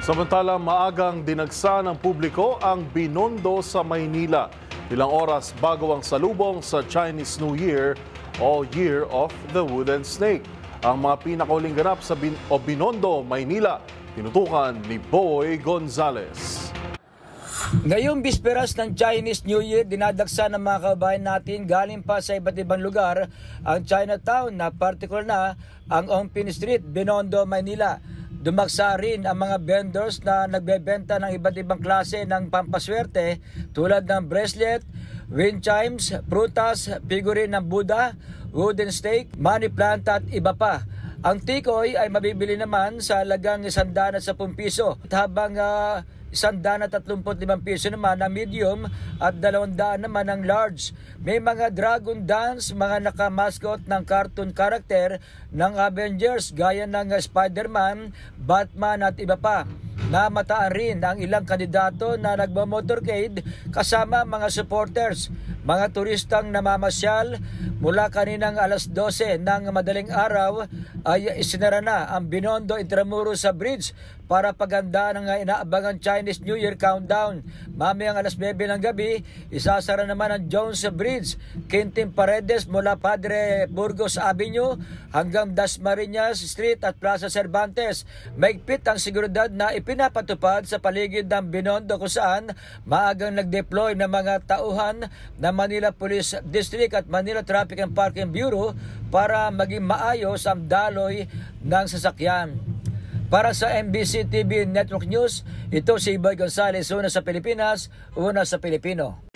Samantala, maagang dinagsa ng publiko ang Binondo sa Maynila. Ilang oras bago ang salubong sa Chinese New Year o Year of the Wooden Snake. Ang mga pinakauling ganap sa Binondo, Maynila, tinutukan ni Boy Gonzales. Ngayong bisperas ng Chinese New Year, dinadagsa ng mga kababayan natin galing pa sa iba't ibang lugar ang Chinatown, na particular na ang Ongpin Street, Binondo, Maynila. Dumaksa rin ang mga vendors na nagbebenta ng iba't ibang klase ng pampaswerte tulad ng bracelet, wind chimes, prutas, figurine ng Buddha, wooden stake, money plant at iba pa. Ang tikoy ay mabibili naman sa halagang 110 piso, habang 135 piso naman ang medium at 200 naman ang large. May mga dragon dance, mga nakamascot ng cartoon character ng Avengers gaya ng Spider-Man, Batman at iba pa. Namataan rin ang ilang kandidato na nagmamotorcade kasama mga supporters. Mga turistang namamasyal mula kaninang alas 12 ng madaling araw ay isinara na ang Binondo Intramuros sa bridge para paganda ng inaabangan Chinese New Year countdown. Mamayang alas 9 ng gabi, isasara naman ang Jones Bridge, Quintin Paredes mula Padre Burgos Avenue hanggang Dasmariñas Street at Plaza Cervantes. Maigpit ang seguridad na ipinapatupad sa paligid ng Binondo, kung saan maagang nag-deploy ng mga tauhan ng Manila Police District at Manila Traffic and Parking Bureau para maging maayos ang daloy ng sasakyan. Para sa MBC TV Network News, ito si Boy Gonzales, una sa Pilipinas, una sa Pilipino.